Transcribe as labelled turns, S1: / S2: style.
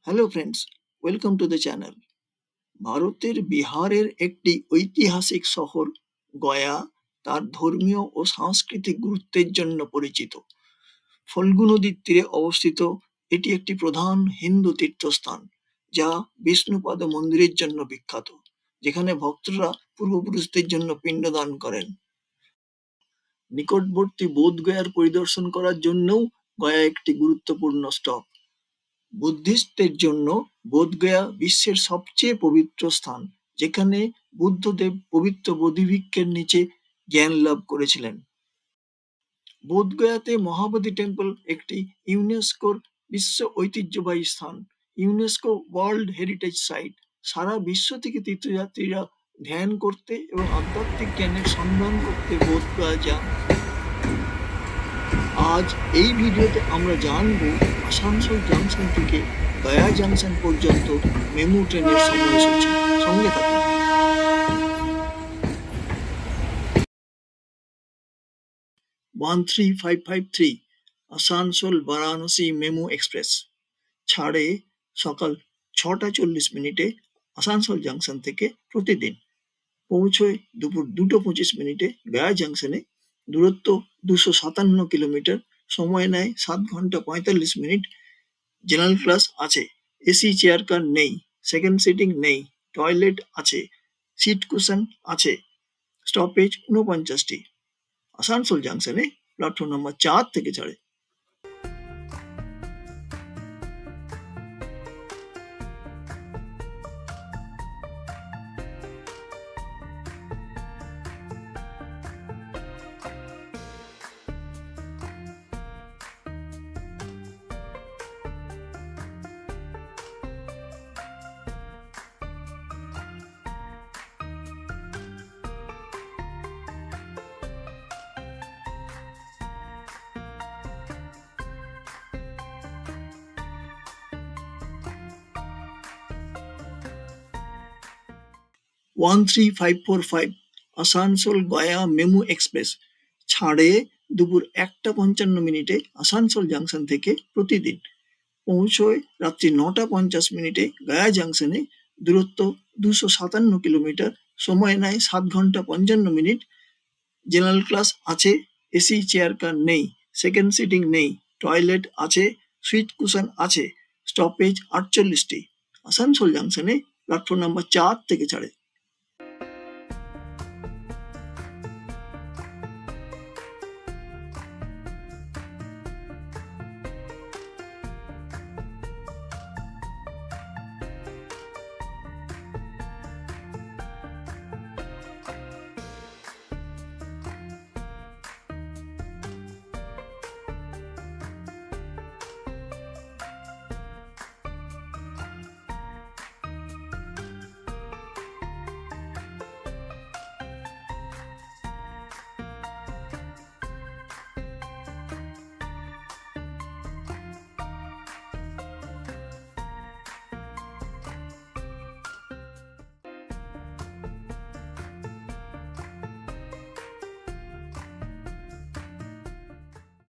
S1: Hello friends, welcome to the channel. ভারতের বিহারের একটি ঐতিহাসিক শহর গয়া তার ধর্মীয় ও সাংস্কৃতিক গুরুত্বের জন্য পরিচিত। ফল্গু নদীর তীরে অবস্থিত এটি একটি প্রধান হিন্দু তীর্থস্থান, যা বিষ্ণুপাদ মন্দিরের জন্য বিখ্যাত, যেখানে ভক্তরা পূর্বপুরুষদের জন্য পিণ্ডদান করেন। নিকটবর্তী বোধগয়ার পরিদর্শন করার জন্যও গয়া একটি গুরুত্বপূর্ণ স্টপ। বুদ্ধিস্টদের জন্য বোধগয়া বিশ্বের সবচেয়ে পবিত্র স্থান, যেখানে বুদ্ধদেব পবিত্র বোধিবৃক্ষের নিচে জ্ঞান লাভ করেছিলেন। বোধগয়াতে মহাবোধি টেম্পল একটি ইউনেস্কোর বিশ্ব ঐতিহ্যবাহী স্থান, ইউনেস্কো ওয়ার্ল্ড হেরিটেজ সাইট। সারা বিশ্ব থেকে তীর্থযাত্রীরা ধ্যান করতে এবং আধ্যাত্মিক জ্ঞানের সন্ধান করতে বোধগয়া যান। আজ এই ভিডিওতে আমরা জানব আসানসোল জাংশন থেকে গয়া জাংশন পর্যন্ত মেমু ট্রেনের সময়সূচি। সঙ্গে থাকুন। ওয়ান 3553 আসানসোল বারাণসী মেমু এক্সপ্রেস ছাড়ে সকাল 6:40 আসানসোল জাংশন থেকে প্রতিদিন। পৌঁছয় দুপুর 2:25 গয়া জাংশনে। দূরত্ব 257 কিলোমিটার। সময় নেয় 7 ঘন্টা 45 মিনিট। জেনারেল ক্লাস আছে, এসি চেয়ার কার নেই, সেকেন্ড সিটিং নেই, টয়লেট আছে, সিট কুশন আছে। স্টপেজ 49টি। আসানসোল জাংশনে প্ল্যাটফর্ম নম্বর 4 থেকে ছাড়ে। ওয়ান 3545 আসানসোল গয়া মেমু এক্সপ্রেস ছাড়ে দুপুর 1:55 আসানসোল জাংশন থেকে প্রতিদিন। পৌঁছয় রাত্রি 9:50 গয়া জাংশনে। দূরত্ব 257 কিলোমিটার। সময় নেয় 7 ঘন্টা 55 মিনিট। জেনারেল ক্লাস আছে, এসি চেয়ার কার নেই, সেকেন্ড সিটিং নেই, টয়লেট আছে, সুইট কুশন আছে। স্টপেজ 48টি। আসানসোল জাংশনে প্ল্যাটফর্ম নাম্বার 4 থেকে ছাড়ে।